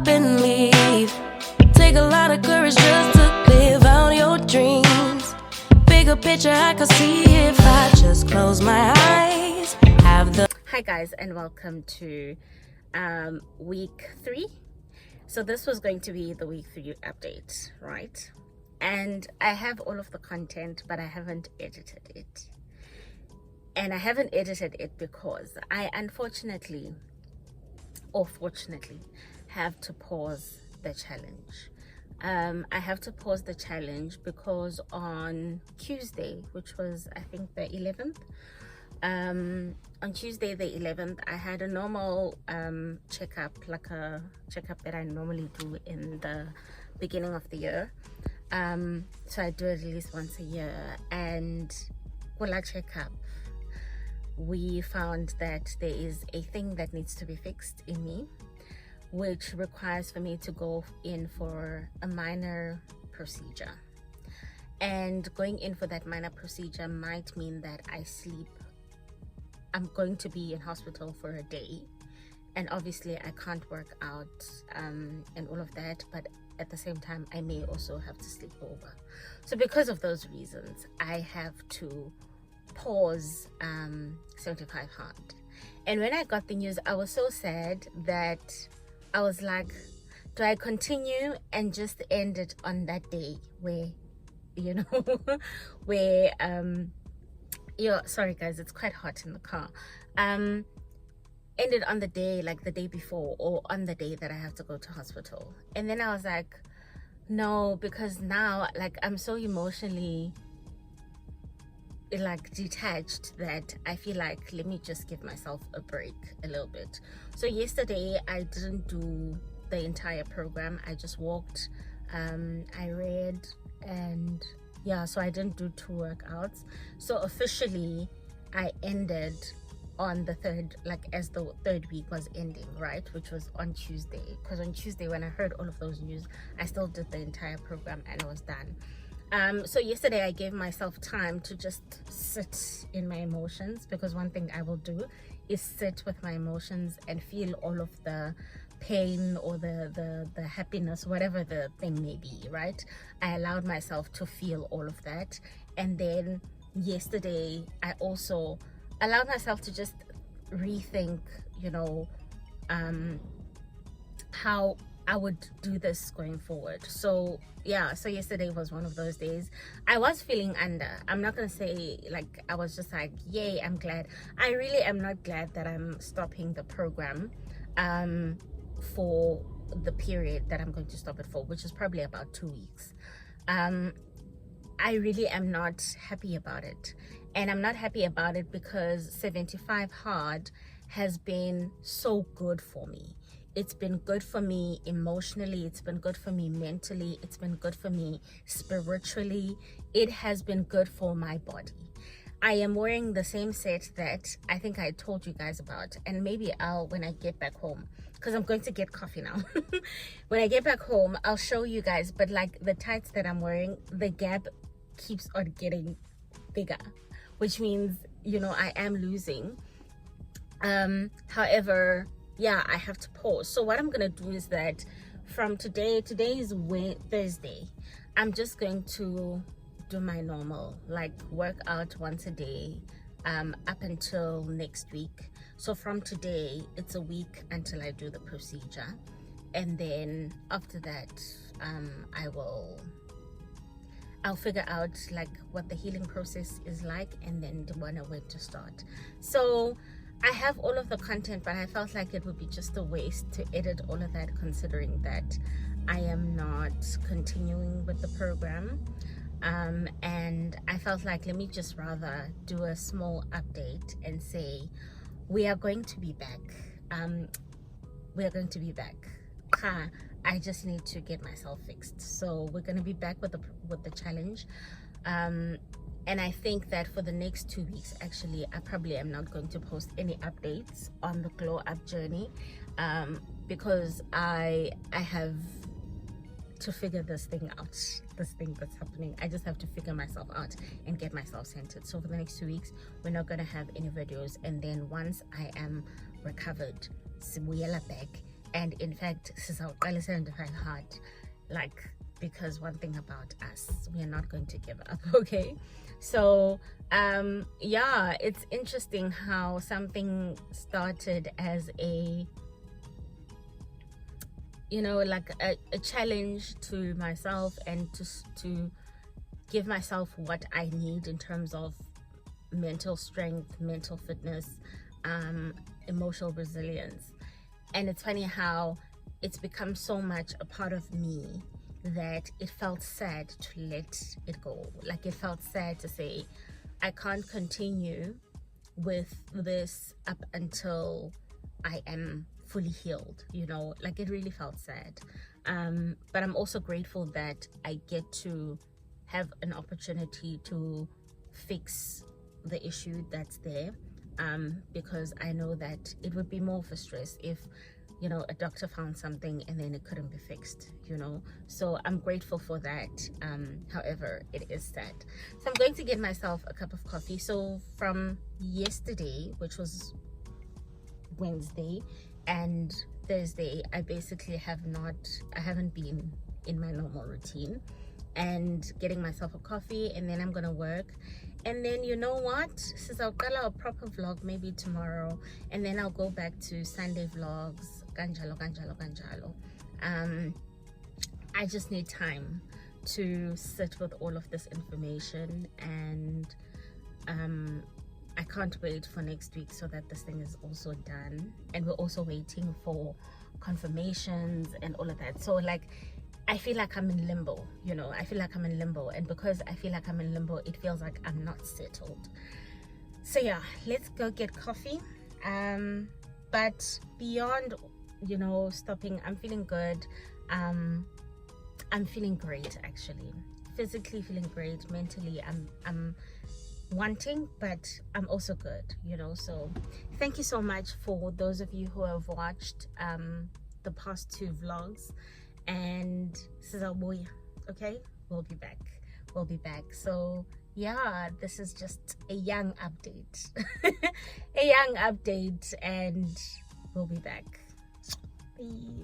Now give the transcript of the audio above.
up and leave. Take a lot of courage just to live out your dreams. Bigger picture I could see if I just close my eyes. Hi guys, and welcome to week 3. So this was going to be the week 3 update, right? And I have all of the content, but I haven't edited it. And I haven't edited it because I unfortunately or fortunately have to pause the challenge. I have to pause the challenge because on Tuesday, which was I think the 11th, on Tuesday the 11th, I had a normal checkup, like a checkup that I normally do in the beginning of the year. So I do it at least once a year, and when I check up, we found that there is a thing that needs to be fixed in me, which requires for me to go in for a minor procedure. And going in for that minor procedure might mean that I'm going to be in hospital for a day, and obviously I can't work out and all of that, but at the same time I may also have to sleep over. So because of those reasons, I have to pause 75 hard. And when I got the news, I was so sad that I was like, do I continue and just end it on that day where, you know, where sorry guys, it's quite hot in the car. End it on the day, like the day before, or on the day that I have to go to hospital. And then I was like, no, because now like I'm so emotionally like detached that I feel like, let me just give myself a break a little bit. So yesterday I didn't do the entire program. I just walked, I read, and yeah, so I didn't do 2 workouts. So officially I ended on the 3rd, like as the 3rd week was ending, right, which was on Tuesday, because on Tuesday when I heard all of those news, I still did the entire program and it was done. So yesterday I gave myself time to just sit in my emotions, because one thing I will do is sit with my emotions and feel all of the pain or the happiness, whatever the thing may be, right? I allowed myself to feel all of that. And then yesterday I also allowed myself to just rethink, you know, how I would do this going forward. So yeah, so yesterday was one of those days. I was feeling under. I'm not gonna say like I was just like, yay, I'm glad. I really am not glad that I'm stopping the program for the period that I'm going to stop it for, which is probably about 2 weeks. I really am not happy about it. And I'm not happy about it because 75 hard has been so good for me. It's been good for me emotionally, it's been good for me mentally, it's been good for me spiritually, it has been good for my body. I am wearing the same set that I think I told you guys about, and maybe when I get back home, because I'm going to get coffee now. When I get back home, I'll show you guys, but like the tights that I'm wearing, the gap keeps on getting bigger, which means, you know, I am losing. However, yeah, I have to pause. So what I'm gonna do is that from today is Thursday, I'm just going to do my normal like workout once a day up until next week. So from today it's a week until I do the procedure, and then after that I'll figure out like what the healing process is like, and then the one where to start. So I have all of the content, but I felt like it would be just a waste to edit all of that, considering that I am not continuing with the program. And I felt like, let me just rather do a small update and say we are going to be back. We are going to be back. I just need to get myself fixed. So we're going to be back with the challenge. And I think that for the next 2 weeks, actually, I probably am not going to post any updates on the glow up journey, because I have to figure this thing out, this thing that's happening. I just have to figure myself out and get myself centered. So for the next 2 weeks, we're not going to have any videos. And then once I am recovered, Sibuyela back And in fact, sizawuqala 75 hard, like, because one thing about us, we are not going to give up. Okay, so yeah, it's interesting how something started as a, you know, like a challenge to myself, and to give myself what I need in terms of mental strength, mental fitness, emotional resilience. And it's funny how it's become so much a part of me that it felt sad to let it go. Like, it felt sad to say, I can't continue with this up until I am fully healed, you know. Like, it really felt sad. But I'm also grateful that I get to have an opportunity to fix the issue that's there, because I know that it would be more of a stress if, you know, a doctor found something and then it couldn't be fixed, you know. So I'm grateful for that. However, it is sad. So I'm going to get myself a cup of coffee. So from yesterday, which was Wednesday, and Thursday, I basically haven't been in my normal routine, and getting myself a coffee, and then I'm gonna work. And then, you know what, since I'll color a proper vlog maybe tomorrow, and then I'll go back to Sunday vlogs, ganjalo. I just need time to sit with all of this information, and I can't wait for next week so that this thing is also done. And we're also waiting for confirmations and all of that. So, like, I feel like I'm in limbo, you know. I feel like I'm in limbo, and because I feel like I'm in limbo, it feels like I'm not settled. So yeah, let's go get coffee. But beyond, you know, stopping, I'm feeling good. I'm feeling great, actually. Physically feeling great. Mentally, I'm wanting, but I'm also good, you know. So thank you so much for those of you who have watched the past 2 vlogs. And Sizabuya, okay, we'll be back. So yeah, this is just a young update a young update, and we'll be back. Bye.